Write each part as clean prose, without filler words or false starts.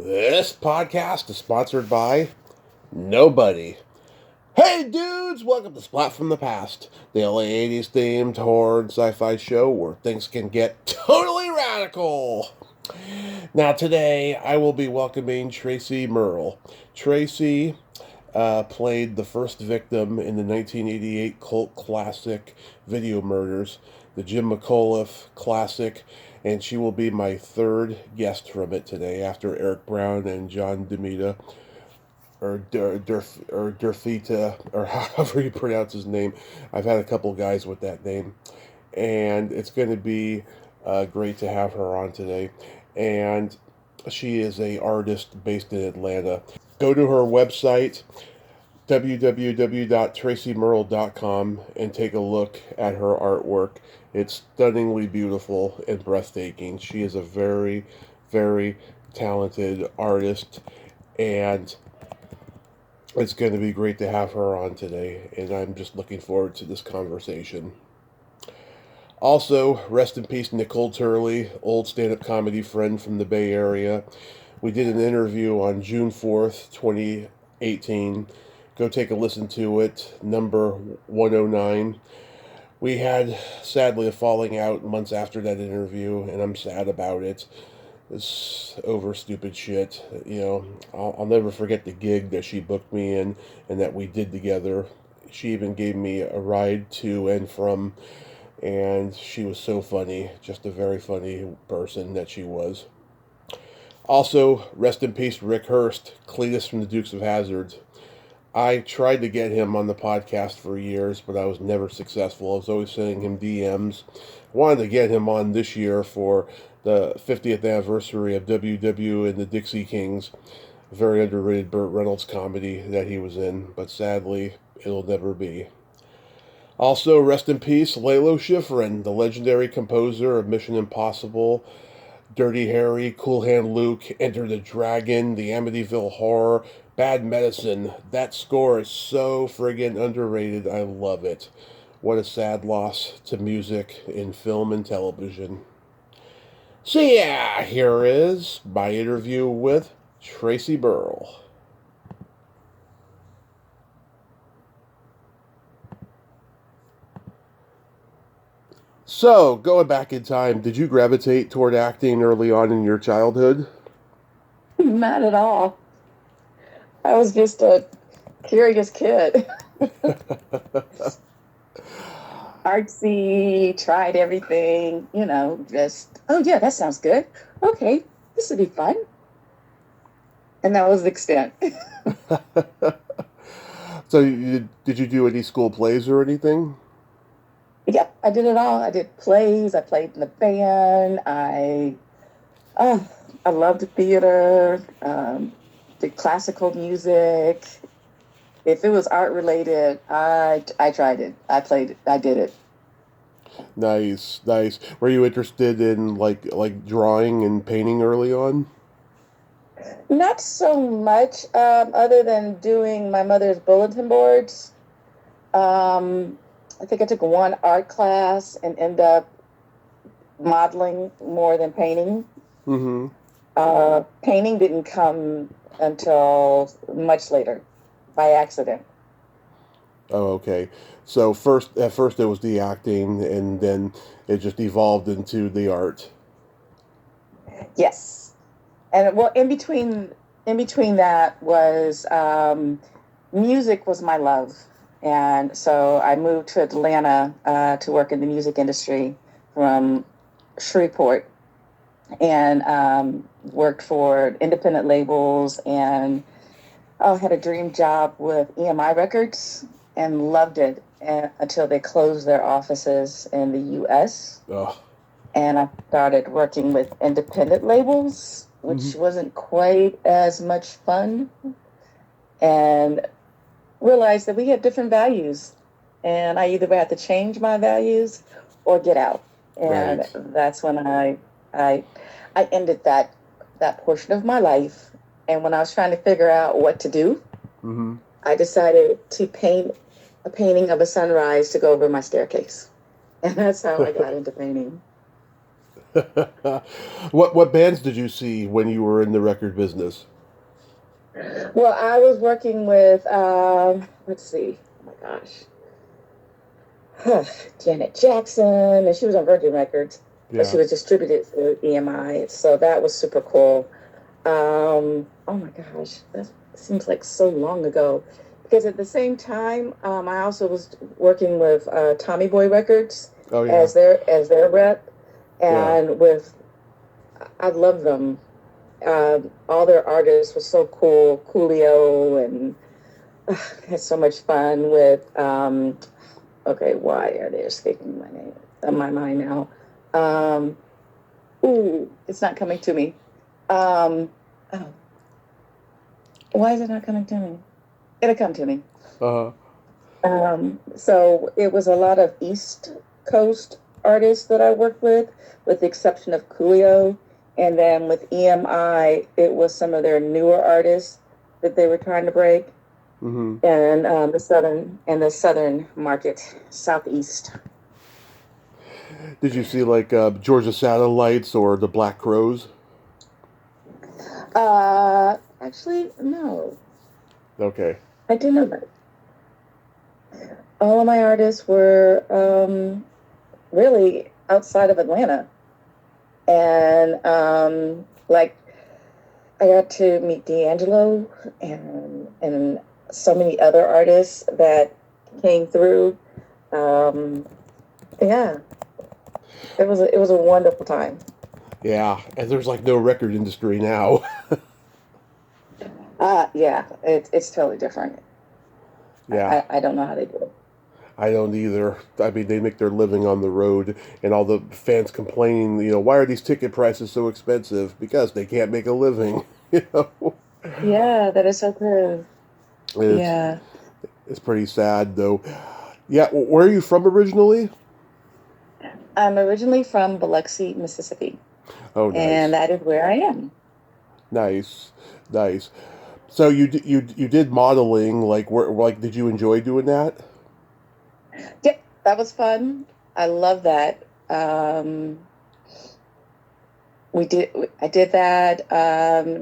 This podcast is sponsored by nobody. Hey dudes, welcome to Splat from the Past, the LA 80s themed horror and sci-fi show where things can get totally radical. Now today I will be welcoming Tracy Murrell. Tracy played the first victim in the 1988 cult classic Video Murders, the Jim McAuliffe classic, and she will be my third guest from it today after Eric Brown and John DeMita, or Durfita, or however you pronounce his name. I've had a couple guys with that name, and it's going to be great to have her on today. And she is a artist based in Atlanta. Go to her website, www.tracymurrell.com, and take a look at her artwork. It's stunningly beautiful and breathtaking. She is a very, very talented artist, and it's going to be great to have her on today, and I'm just looking forward to this conversation. Also, rest in peace Nicole Turley, old stand-up comedy friend from the Bay Area. We did an interview on June 4th, 2018. Go take a listen to it, number 109. We had, sadly, a falling out months after that interview, and I'm sad about it. It's over stupid shit. You know, I'll never forget the gig that she booked me in and that we did together. She even gave me a ride to and from, and she was so funny. Just a very funny person that she was. Also, rest in peace Rick Hurst, Cletus from the Dukes of Hazzard. I tried to get him on the podcast for years, but I was never successful. I was always sending him DMs. I wanted to get him on this year for the 50th anniversary of WW and the Dixie Kings, a very underrated Burt Reynolds comedy that he was in, but sadly, it'll never be. Also, rest in peace, Lalo Schifrin, the legendary composer of Mission Impossible, Dirty Harry, Cool Hand Luke, Enter the Dragon, the Amityville Horror, Bad Medicine. That score is so friggin' underrated. I love it. What a sad loss to music in film and television. So yeah, here is my interview with Tracy Murrell. So, going back in time, did you gravitate toward acting early on in your childhood? Not at all. I was just a curious kid. Artsy, tried everything, just, oh yeah, that sounds good. Okay, this would be fun. And that was the extent. So, did you do any school plays or anything? Yep, I did it all. I did plays, I played in the band, I loved the theater, did classical music. If it was art related, I tried it. I played it. I did it. Nice, nice. Were you interested in like drawing and painting early on? Not so much, other than doing my mother's bulletin boards. I think I took one art class and ended up modeling more than painting. Mm-hmm. Painting didn't come until much later, by accident. Oh, okay. So at first it was the acting, and then it just evolved into the art. Yes, and well, in between that was music was my love, and so I moved to Atlanta to work in the music industry from Shreveport, and worked for independent labels, and had a dream job with EMI Records and loved it until they closed their offices in the U.S. Oh. And I started working with independent labels, which wasn't quite as much fun, and realized that we had different values, and I either had to change my values or get out. And that's when I ended that portion of my life. And when I was trying to figure out what to do, I decided to paint a painting of a sunrise to go over my staircase. And that's how I got into painting. What bands did you see when you were in the record business? Well, I was working with, let's see, oh my gosh, Janet Jackson, and she was on Virgin Records, but she Yeah. was distributed through EMI, so that was super cool. Oh my gosh, that seems like so long ago. Because at the same time, I also was working with Tommy Boy Records Oh yeah. as their rep, Yeah. and with I love them. All their artists were so cool. Coolio and had so much fun with. Okay, why are they escaping my name? My mind now. Um, ooh, it's not coming to me. Um, oh, why is it not coming to me? It'll come to me. Uh-huh. So it was a lot of East Coast artists that I worked with the exception of Coolio. And then with EMI, it was some of their newer artists that they were trying to break, Hmm. and the southern market, southeast. Did you see like Georgia Satellites or the Black Crows? Actually, no, Okay. I didn't know that. All of my artists were really outside of Atlanta, and like I got to meet D'Angelo and so many other artists that came through. Um, yeah, it was a wonderful time. Yeah, and there's like no record industry now. Yeah, it's totally different. Yeah, I don't know how they do it. I don't either. I mean, they make their living on the road, and all the fans complaining, why are these ticket prices so expensive? Because they can't make a living. You know, Yeah, that is so true. it's Yeah, it's pretty sad though. Yeah, where are you from originally? I'm originally from Biloxi, Mississippi, Oh, and nice, that is where I am. nice, nice. So you did modeling, like like did you enjoy doing that? Yep, that was fun. I love that. We did. I did that.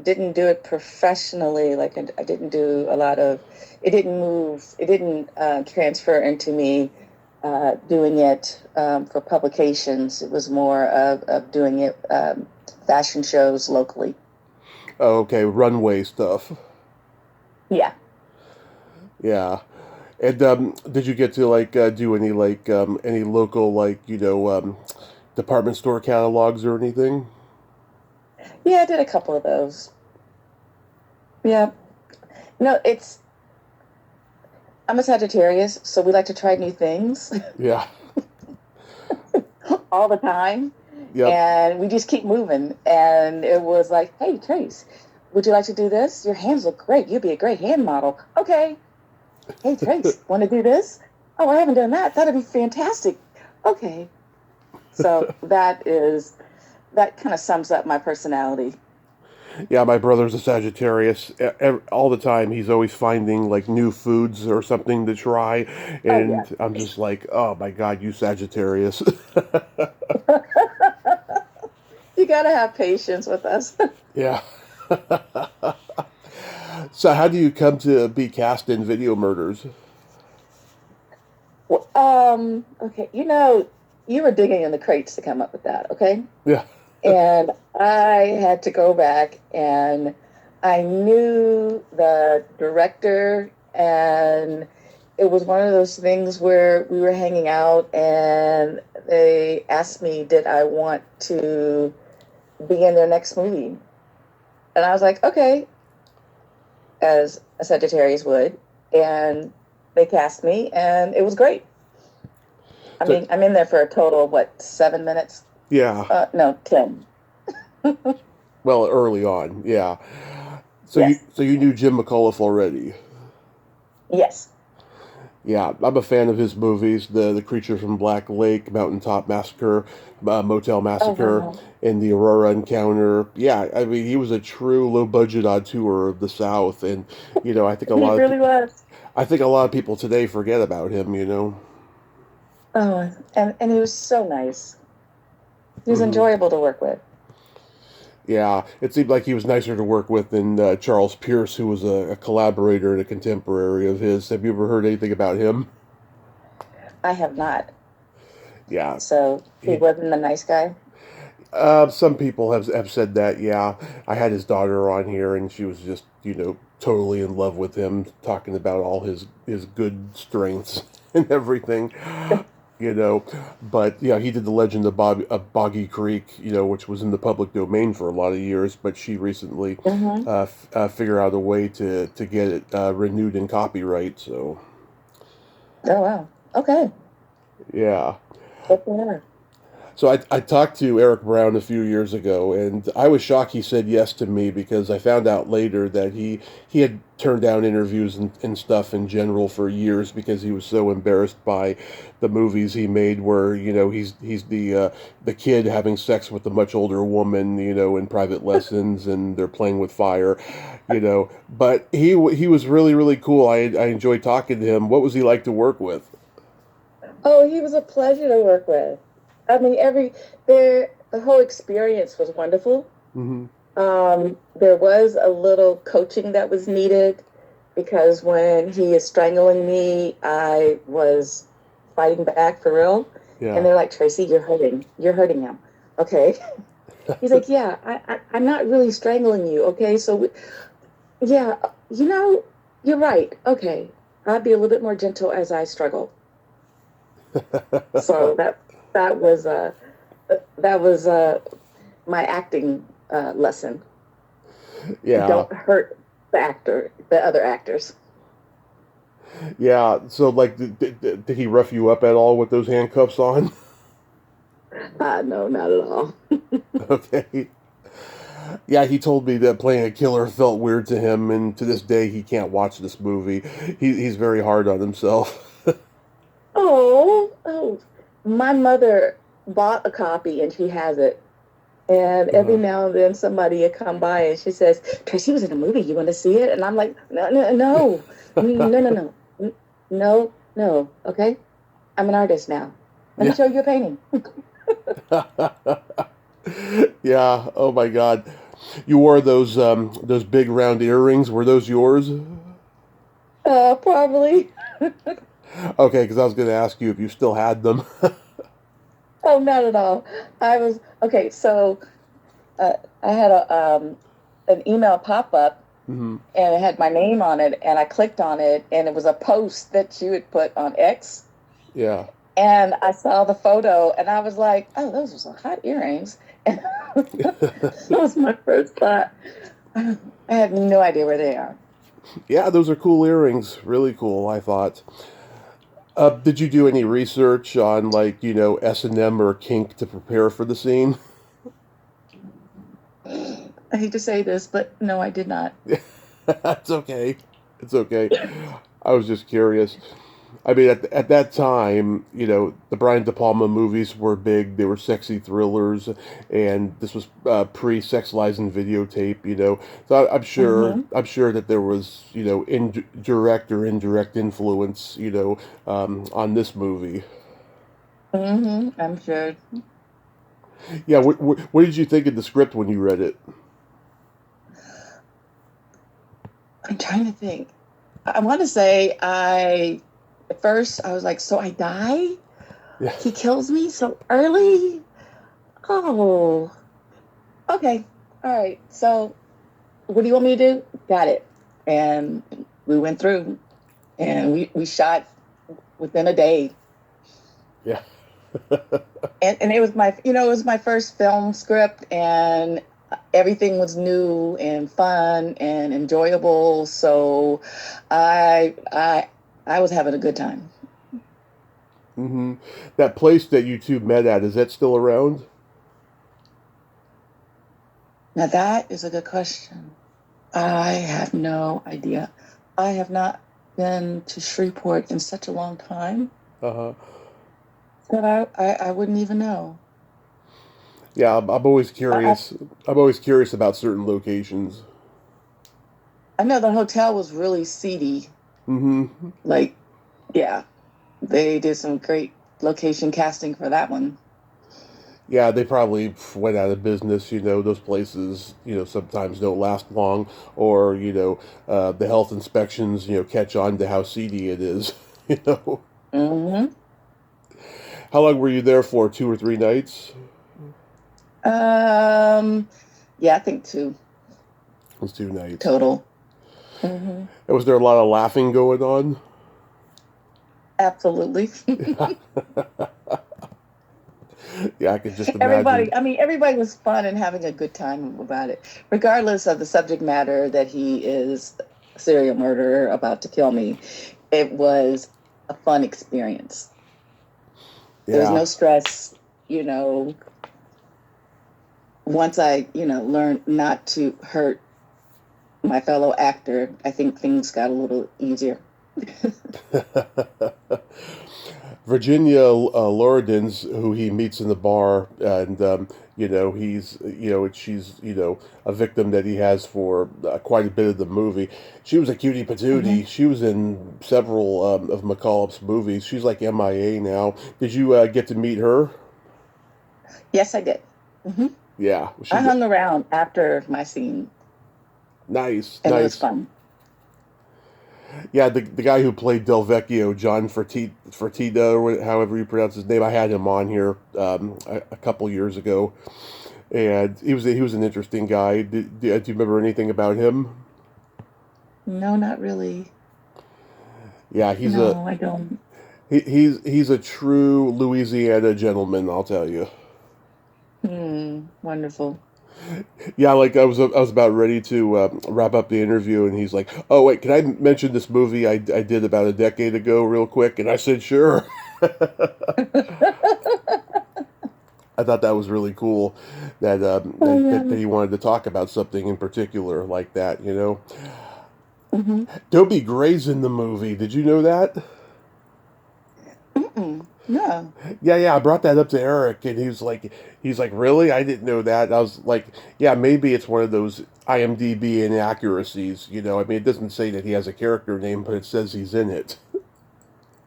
Didn't do it professionally. Like I didn't do a lot of. It didn't move. It didn't transfer into me doing it for publications. It was more of doing it fashion shows locally. Oh, okay, runway stuff. Yeah. Yeah. And did you get to like do any local department store catalogs or anything? Yeah, I did a couple of those. Yeah. No, it's. I'm a Sagittarius, so we like to try new things Yeah. all the time. Yep. And we just keep moving. And it was like, hey, Trace, would you like to do this? Your hands look great. You'd be a great hand model. Okay. Hey, Trace, want to do this? Oh, I haven't done that. That'd be fantastic. Okay. So that kind of sums up my personality. Yeah, my brother's a Sagittarius. All the time, he's always finding like new foods or something to try, Oh, yeah. and I'm just like, oh my God, you Sagittarius. You got to have patience with us. Yeah. So, how do you come to be cast in Video Murders? Well, okay. You were digging in the crates to come up with that. Okay. Yeah. And I had to go back and I knew the director, and it was one of those things where we were hanging out and they asked me, did I want to be in their next movie? And I was like, okay, as a Sagittarius would. And they cast me and it was great. I So, mean, I'm in there for a total of what, 7 minutes? yeah. No, 10. Well, early on, yeah. Yes. So you knew Jim McAuliffe already. Yes. Yeah, I'm a fan of his movies. The Creature from Black Lake, Mountaintop Massacre, Motel Oh, Massacre, wow. and the Aurora Encounter. Yeah, I mean he was a true low budget auteur of the South, and I think He really was. I think a lot of people today forget about him. Oh, and he was so nice. He was enjoyable to work with. Yeah, it seemed like he was nicer to work with than Charles Pierce, who was a collaborator and a contemporary of his. Have you ever heard anything about him? I have not. Yeah, So he he, wasn't a nice guy. some people have said that. Yeah, I had his daughter on here, and she was just totally in love with him, talking about all his good strengths and everything. you know. But yeah, he did the Legend of Boggy Creek, which was in the public domain for a lot of years. But she recently Mm-hmm. figured out a way to get it renewed in copyright. So Oh wow. Okay. yeah. Good for her. So I talked to Eric Brown a few years ago, and I was shocked he said yes to me because I found out later that he had turned down interviews and stuff in general for years because he was so embarrassed by the movies he made where he's the kid having sex with a much older woman in private lessons and they're playing with fire, But he was really really cool. I enjoyed talking to him. What was he like to work with? Oh, he was a pleasure to work with. I mean, the whole experience was wonderful. Hmm. There was a little coaching that was needed because when he is strangling me, I was fighting back for real. And Yeah. they're like, Tracy, you're hurting. You're hurting him. Okay. He's like, yeah, I'm not really strangling you. Okay. Yeah, you're right. Okay. I'll be a little bit more gentle as I struggle. So that was my acting lesson. Yeah. Don't hurt the other actors. Yeah, so like, did he rough you up at all with those handcuffs on? No, not at all. Okay. Yeah, he told me that playing a killer felt weird to him, and to this day he can't watch this movie. He's very hard on himself. Oh, my mother bought a copy and she has it. And every uh, now and then somebody will come by and she says, Tracy was in a movie. You want to see it? And I'm like, no, no, no, no, no, no, no, no. Okay. I'm an artist now. Let me yeah. show you a painting. Yeah. Oh my God. You wore those big round earrings. Were those yours? Probably. Okay, because I was going to ask you if you still had them. Oh, not at all. I was okay. So I had an email pop up Hmm. and it had my name on it, and I clicked on it, and it was a post that you had put on X. Yeah. And I saw the photo, and I was like, "Oh, those are some hot earrings." And that was my first thought. I have no idea where they are. Yeah, those are cool earrings. Really cool, I thought. Did you do any research on like S&M or kink to prepare for the scene? I hate to say this, but no, I did not. It's okay. It's okay. I was just curious. I mean, at that time, the Brian De Palma movies were big. They were sexy thrillers, and this was pre-Sex Lies and Videotape. So Mm-hmm. I'm sure that there was direct or indirect influence, on this movie. Mm-hmm. I'm sure. Yeah. What did you think of the script when you read it? I'm trying to think. I want to say at first I was like, so I die? Yeah. He kills me so early? Oh, okay. All right. So what do you want me to do? Got it. And we went through and we shot within a day. Yeah. And it was it was my first film script, and everything was new and fun and enjoyable. So I was having a good time. Hmm. That place that you two met at, is that still around? Now that is a good question. I have no idea. I have not been to Shreveport in such a long time Uh-huh. that I wouldn't even know. Yeah, I'm always I, curious. I'm always curious about certain locations. I know the hotel was really seedy. Hmm. Like, yeah, they did some great location casting for that one. Yeah, they probably went out of business. Those places, sometimes don't last long, or the health inspections, catch on to how seedy it is. You know, Hmm. how long were you there for? 2 or 3 nights? Um, yeah, I think two It was 2 nights. total. Hmm. And was there a lot of laughing going on? Absolutely. Yeah, I could just imagine. Everybody, I mean, everybody was fun and having a good time about it, regardless of the subject matter that he is a serial murderer about to kill me. It was a fun experience. There was Yeah, no stress, you know. Once I, learned not to hurt my fellow actor, I think things got a little easier. Virginia Loredens, who he meets in the bar, and she's a victim that he has for quite a bit of the movie. She was a cutie Hmm. patootie. She was in several of McAuliffe's movies. She's like MIA now. Did you get to meet her? Yes, I did. Hmm. Yeah, I she's hung around after my scene, nice, and it was nice. fun. Yeah, the guy who played Del Vecchio, John Fertitta, or however you pronounce his name, I had him on here a couple years ago, and he was an interesting guy. Do you remember anything about him? No, not really. Yeah, he's a No, I don't. he's a true Louisiana gentleman, I'll tell you. Wonderful. Yeah, like I was about ready to wrap up the interview, and he's like, "Oh wait, can I mention this movie I did about a decade ago, real quick?" And I said, "Sure." I thought that was really cool that, Oh, that yeah. he wanted to talk about something in particular like that. Hmm. Dobie Gray's in the movie. Did you know that? No. Yeah, yeah. I brought that up to Eric, and he's like, really? I didn't know that. And I was like, yeah, maybe it's one of those IMDb inaccuracies. I mean, it doesn't say that he has a character name, but it says he's in it.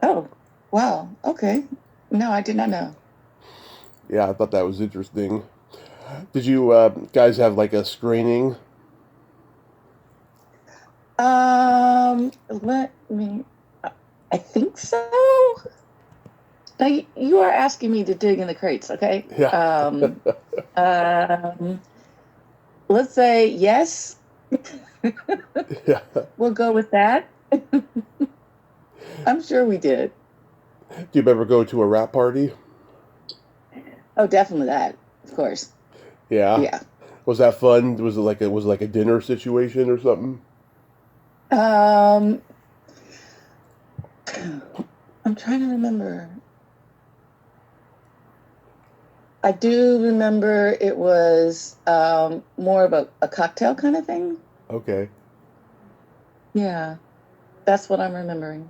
Oh, wow. Okay. No, I did not know. Yeah, I thought that was interesting. Did you guys have like a screening? Let me. I think so. Now you are asking me to dig in the crates, okay? Yeah, Um, let's say yes. yeah. We'll go with that. I'm sure we did. Do you ever go to a rap party? Oh, definitely that. Of course. Yeah. Yeah. Was that fun? Was it like a dinner situation or something? Um, I'm trying to remember. I do remember it was more of a cocktail kind of thing. Okay. Yeah, that's what I'm remembering.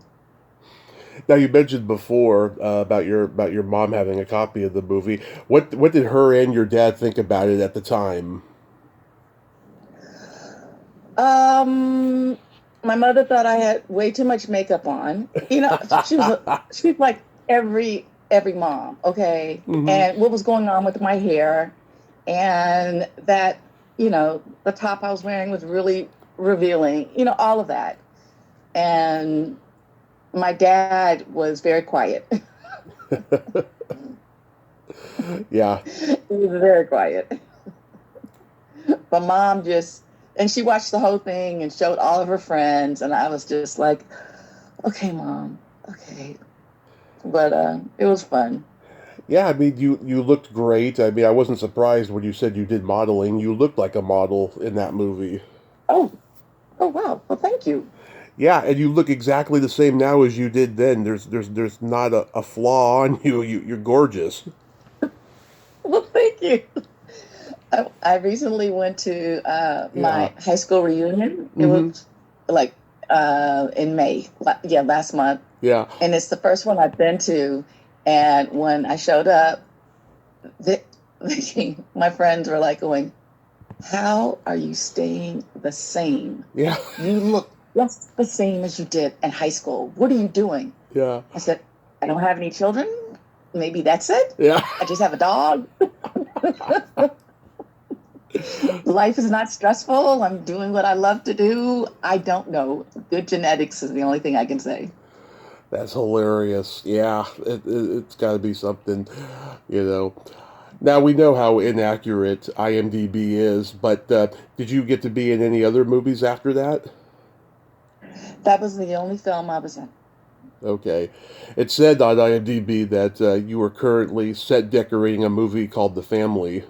Now you mentioned before about your mom having a copy of the movie. What did her and your dad think about it at the time? Um, my mother thought I had way too much makeup on. She's like every mom, okay? Hmm. And what was going on with my hair, and that the top I was wearing was really revealing. All of that. And my dad was very quiet. Yeah, He was very quiet. But mom just, and she watched the whole thing and showed all of her friends, and I was just like, okay, mom, okay. But it was fun. yeah. I mean, you looked great. I mean, I wasn't surprised when you said you did modeling. You looked like a model in that movie. Oh, oh wow. Well, thank you. Yeah, and you look exactly the same now as you did then. There's not a flaw on you. You're gorgeous. Well, thank you. I recently went to Yeah. my high school reunion. It Hmm. was like in May, yeah, last month, Yeah. and it's the first one I've been to. And when I showed up, the, my friends were like going, "How are you staying the same? Yeah. You look just the same as you did in high school. What are you doing?" Yeah. I said, "I don't have any children. maybe that's it. Yeah. I just have a dog. Life is not stressful. I'm doing what I love to do. I don't know. Good genetics is the only thing I can say. That's hilarious. Yeah, it's got to be something, you know. Now we know how inaccurate IMDb is, but did you get to be in any other movies after that? That was the only film I was in. Okay. It said on IMDb that you were currently set decorating a movie called The Family.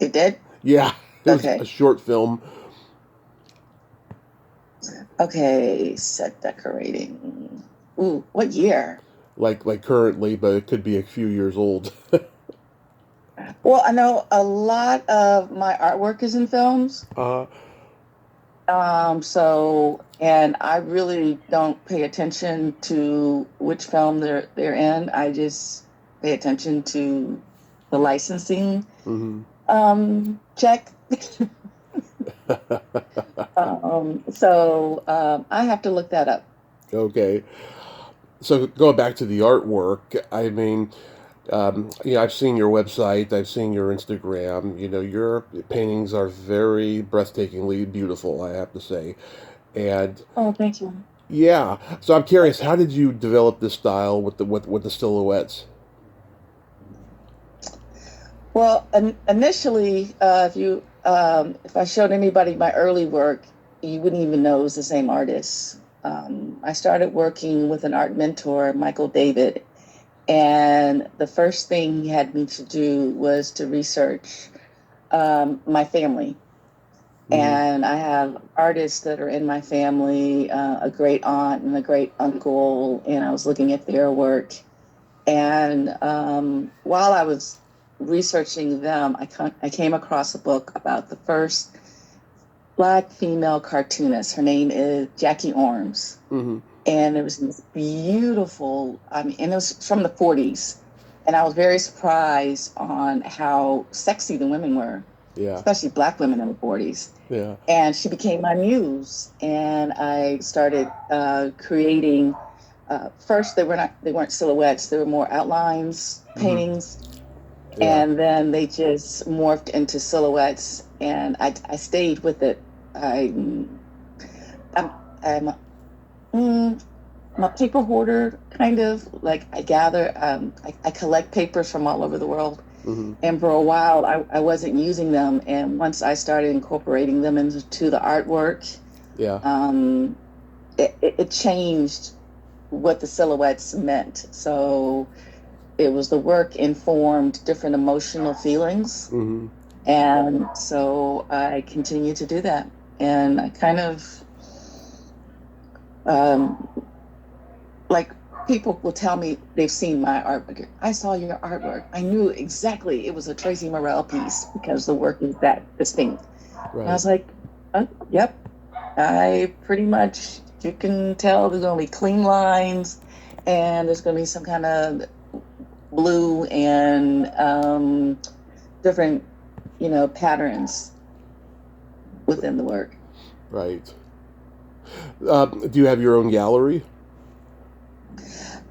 It did? Yeah, it was a Okay. short film. Okay. Set decorating. Ooh, what year? Like currently, but it could be a few years old. Well, I know a lot of my artwork is in films. uh, And I really don't pay attention to which film they're in. I just pay attention to the licensing mhm. check. I have to look that up. Okay. So going back to the artwork, I mean, I've seen your website, I've seen your Instagram. Your paintings are very breathtakingly beautiful, I have to say. And Oh, thank you. yeah, so I'm curious, how did you develop this style with the silhouettes? Well, initially, if I showed anybody my early work, you wouldn't even know it was the same artist. I started working with an art mentor, Michael David, and the first thing he had me to do was to research my family. Mm-hmm. And I have artists that are in my family, a great aunt and a great uncle, and I was looking at their work. And while I was researching them, I came across a book about the first Black female cartoonist. Her name is Jackie Orms. Mm-hmm. And it was this beautiful, and it was from the 40s. And I was very surprised on how sexy the women were, Yeah, especially Black women in the 40s. yeah. And she became my muse. And I started creating. First, they weren't silhouettes; they were more outlines, Mm-hmm. paintings, Yeah, and then they just morphed into silhouettes. And I stayed with it. I, I'm, I'm, mm, I'm a paper hoarder, kind of like I gather. I collect papers from all over the world. mm-hmm. And for a while, I wasn't using them. And once I started incorporating them into the artwork, Yeah, um, it changed what the silhouettes meant. So it was the work informed different emotional feelings. mm-hmm. And so I continue to do that. And I kind of, um, like, people will tell me they've seen my artwork. I saw your artwork. I knew exactly it was a Tracy Murrell piece because the work is that distinct. And I Right. was like, yep, I pretty much, you can tell there's going to be clean lines and there's going to be some kind of blue and different, patterns within the work. Right. Do you have your own gallery?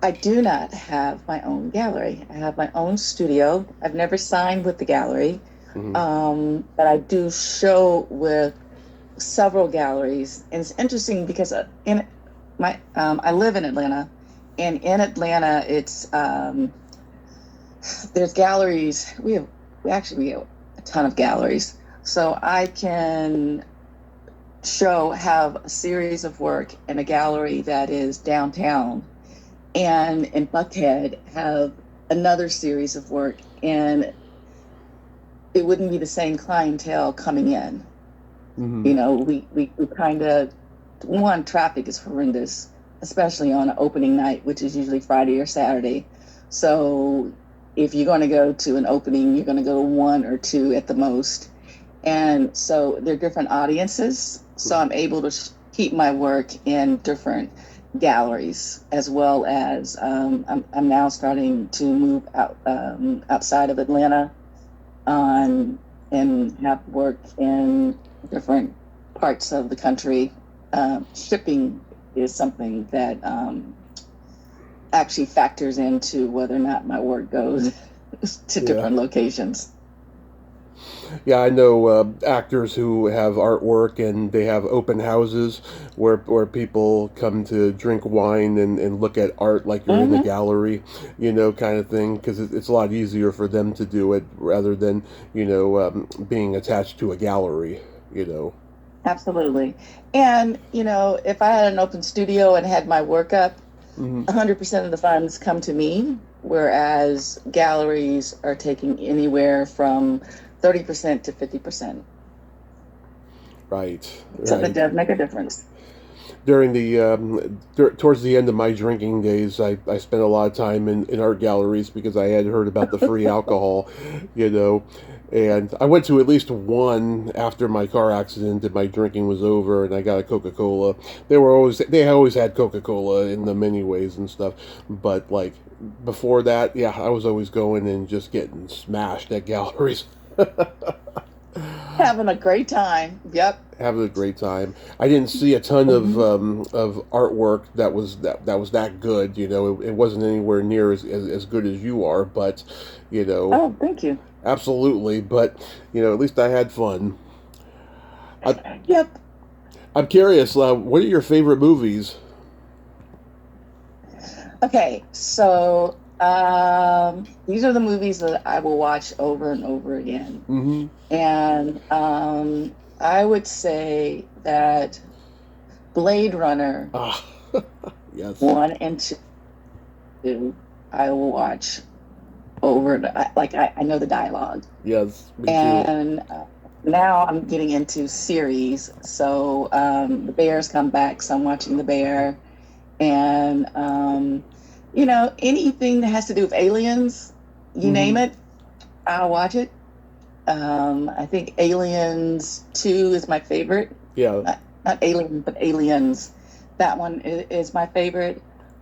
I do not have my own gallery. I have my own studio. I've never signed with the gallery, Mm-hmm. but I do show with several galleries. And it's interesting because I live in Atlanta, and in Atlanta, there's galleries. We have a ton of galleries, so I can have a series of work in a gallery that is downtown, and in Buckhead have another series of work, and it wouldn't be the same clientele coming in. Mm-hmm. We kind of, one, traffic is horrendous, especially on an opening night, which is usually Friday or Saturday. So if you're going to go to an opening, you're going to go to one or two at the most. And so they're different audiences. So I'm able to keep my work in different galleries, as well as I'm now starting to move out outside of Atlanta and have work in different parts of the country. Shipping is something that actually factors into whether or not my work goes to Yeah. different locations. Yeah, I know actors who have artwork and they have open houses where people come to drink wine and look at art like you're in a Mm-hmm. gallery, kind of thing, because it's a lot easier for them to do it rather than, being attached to a gallery. Absolutely. And, if I had an open studio and had my work up, Hmm. 100% of the funds come to me, whereas galleries are taking anywhere from 30% to 50%. Right, So that right. does make a difference. During towards the end of my drinking days, I spent a lot of time in art galleries because I had heard about the free alcohol, you know, and I went to at least one after my car accident and my drinking was over, and I got a Coca-Cola. They always had Coca-Cola in them anyways and stuff, but like before that, yeah, I was always going and just getting smashed at galleries. Having a great time. Yep. Having a great time. I didn't see a ton Mhm. of artwork that was that good. It wasn't anywhere near as good as you are, but you know, Oh, thank you. absolutely. But at least I had fun. I, Yep. I'm curious. What are your favorite movies? Okay, so these are the movies that I will watch over and over again. Mm-hmm. And I would say that Blade Runner Ah, yes, 1 and 2, I will watch over, like I know the dialogue. yes, me too. And now I'm getting into series. So The Bears come back, so I'm watching The Bear. And, anything that has to do with aliens, you name Mm-hmm. it, I'll watch it. I think Aliens 2 is my favorite. Yeah, Not Alien, but Aliens. That one is my favorite.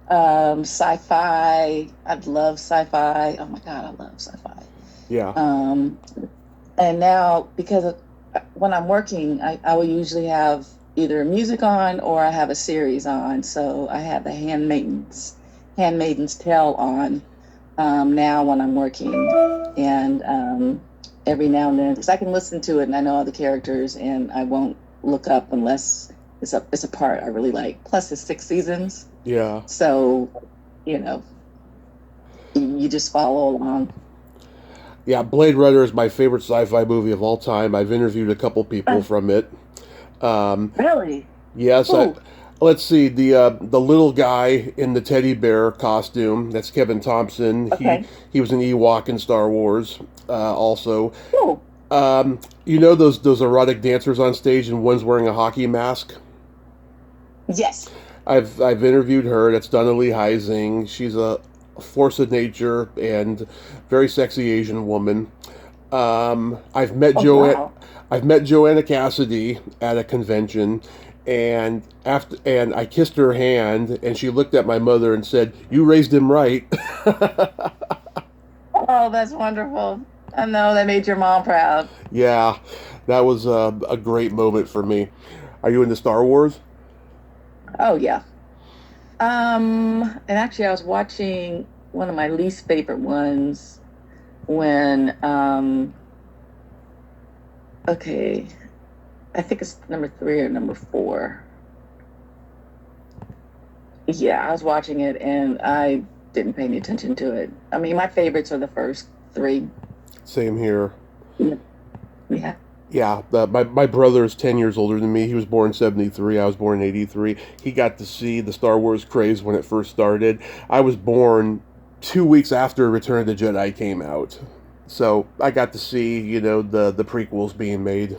Sci-fi. I love sci-fi. Oh my God, I love sci-fi. yeah, Um, and now, because when I'm working, I will usually have either music on or I have a series on. So I have the Handmaiden's Tale on now when I'm working. And every now and then, because I can listen to it and I know all the characters and I won't look up unless it's a part I really like. Plus, it's 6 seasons. yeah, So, you know, you just follow along. yeah. Blade Runner is my favorite sci-fi movie of all time. I've interviewed a couple people from it. Um, Really? Yes, Who? let's see the little guy in the teddy bear costume. That's Kevin Thompson. He Okay. he was an Ewok in Star Wars. Also, Who? those erotic dancers on stage, and one's wearing a hockey mask. Yes. I've interviewed her. That's Donnelly Heising. She's a force of nature and very sexy Asian woman. I've met Oh, Joanne. wow. I've met Joanna Cassidy at a convention, and I kissed her hand, and she looked at my mother and said, "You raised him right." Oh, that's wonderful. I know that made your mom proud. Yeah, that was a great moment for me. Are you into Star Wars? Oh, yeah. And actually, I was watching one of my least favorite ones when, okay, I think it's number 3 or number 4. Yeah, I was watching it and I didn't pay any attention to it. I mean, my favorites are the first 3. Same here. Yeah. Yeah, my brother is 10 years older than me. He was born in 73. I was born in 83. He got to see the Star Wars craze when it first started. I was born 2 weeks after Return of the Jedi came out. So I got to see, the prequels being made,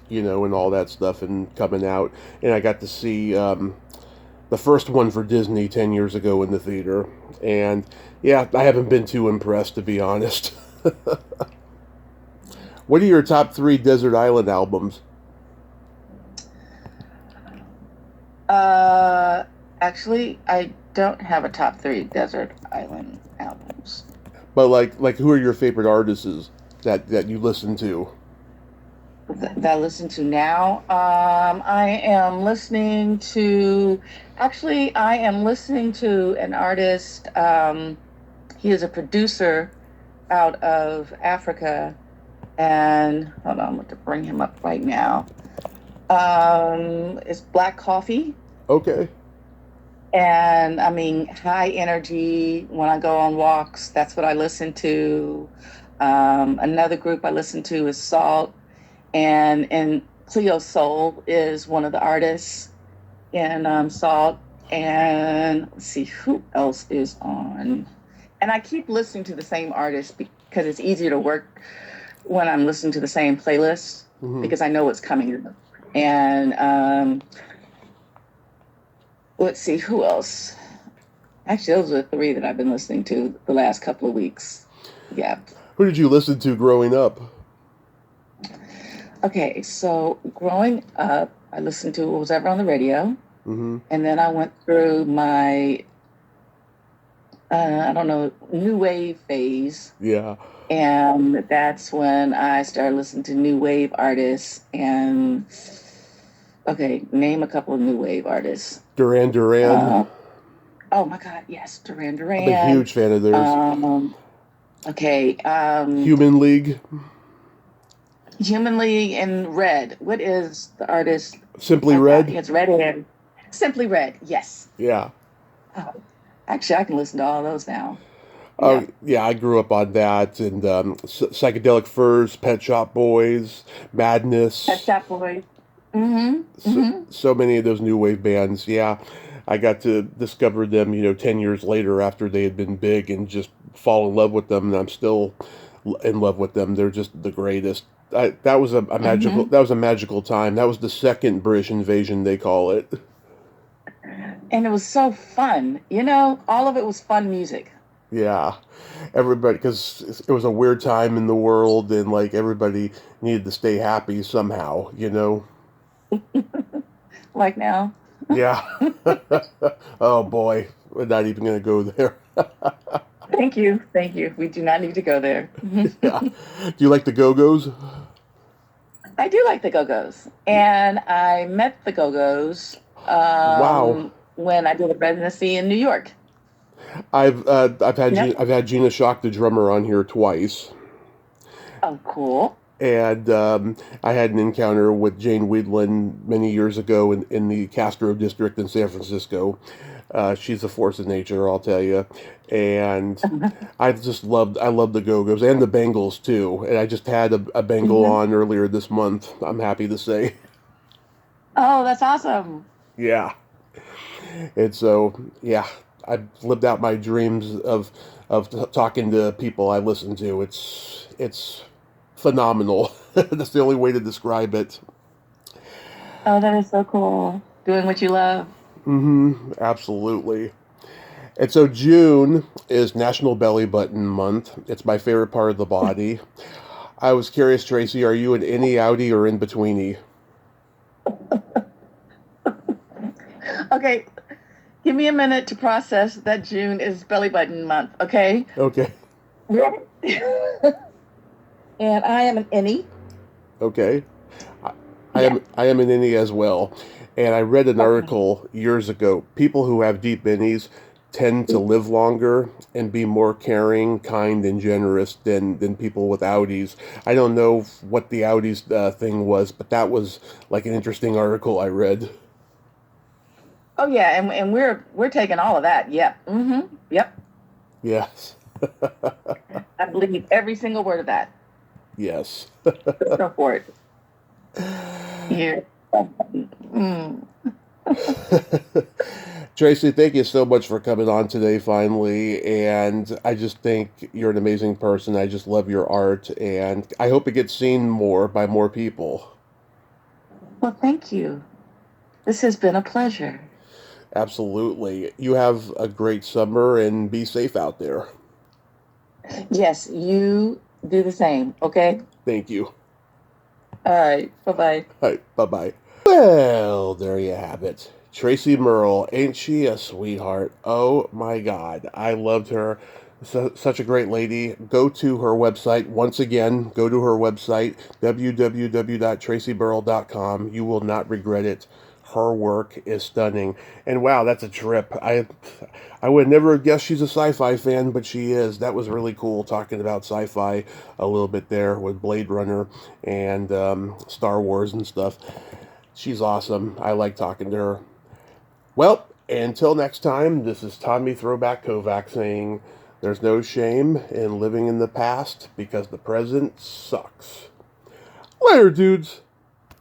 and all that stuff and coming out. And I got to see the first one for Disney 10 years ago in the theater. And yeah, I haven't been too impressed, to be honest. What are your top 3 Desert Island albums? Uh, Actually, I don't have a top 3 Desert Island albums. But like who are your favorite artists that you listen to? that I listen to now. I am listening to, actually, I am listening to an artist. He is a producer out of Africa. And hold on, I'm going to bring him up right now. It's Black Coffee. Okay. And I mean, high energy when I go on walks. That's what I listen to. Another group I listen to is Salt. And Cleo Soul is one of the artists in Salt. And let's see who else is on. And I keep listening to the same artist because it's easier to work when I'm listening to the same playlist because I know what's coming. And let's see who else. Actually, those are the three that I've been listening to the last couple of weeks. Yeah. Who did you listen to growing up? Okay, so growing up, I listened to what was ever on the radio. And then I went through my, I don't know, new wave phase. Yeah. And that's when I started listening to new wave artists. And, okay, name a couple of new wave artists. Duran Duran. Oh, my God, yes, Duran Duran. I'm a huge fan of theirs. Okay. Human League. Human League and Red. What is the artist? Simply Red? It's Red Hair. Simply Red, yes. Yeah. Oh, actually, I can listen to all those now. Oh, yeah, I grew up on that. And Psychedelic Furs, Pet Shop Boys, Madness. Pet Shop Boys. So many of those new wave bands. Yeah. I got to discover them, 10 years later after they had been big and just fall in love with them. And I'm still in love with them. They're just the greatest. That was a magical time. That was the second British invasion, they call it. And it was so fun. All of it was fun music. Yeah. Everybody, because it was a weird time in the world and like everybody needed to stay happy somehow, Like now. Yeah. Oh boy. We're not even going to go there. Thank you. We do not need to go there. Yeah. Do you like the Go-Go's? I do like the Go-Go's. And I met the Go-Go's Wow. when I did a residency in New York. I've had Gina Shock, the drummer, on here twice. Oh, cool. And I had an encounter with Jane Weedland many years ago in the Castro district in San Francisco. She's a force of nature, I'll tell you. And I love the Go-Go's and the Bengals too. And I just had a Bengal on earlier this month, I'm happy to say. Oh, that's awesome. Yeah. And so, yeah, I've lived out my dreams of talking to people I listen to. It's phenomenal. That's the only way to describe it. Oh, that is so cool. Doing what you love. Absolutely. And so June is National Belly Button Month. It's my favorite part of the body. I was curious, Tracy, are you an innie, outie, or in-betweenie? Okay, give me a minute to process that June is belly button month, okay? Okay. And I am an innie. Okay. I am an innie as well. And I read an article years ago. People who have deep innies tend to live longer and be more caring, kind, and generous than people with outies. I don't know what the outies thing was, but that was like an interesting article I read. Oh yeah, and we're taking all of that. Yep. Yep. Yes. I believe every single word of that. Yes. Go for it. Here. Tracy, thank you so much for coming on today finally, and I just think you're an amazing person. I just love your art, and I hope it gets seen more by more people. Well, thank you. This has been a pleasure. Absolutely. You have a great summer, and be safe out there. Yes, you do the same, okay? Thank you. All right, bye-bye. All right, bye-bye. Well, there you have it. Tracy Murrell, ain't she a sweetheart? Oh my God, I loved her Such a great lady. Go to her website. Once again, go to her website, www.tracymurrell.com. You will not regret it. Her work is stunning. And wow, that's a trip. I would never have guessed she's a sci-fi fan, but she is. That was really cool, talking about sci-fi a little bit there with Blade Runner and Star Wars and stuff. She's awesome. I like talking to her. Well, until next time, this is Tommy Throwback Kovac saying there's no shame in living in the past because the present sucks. Later, dudes.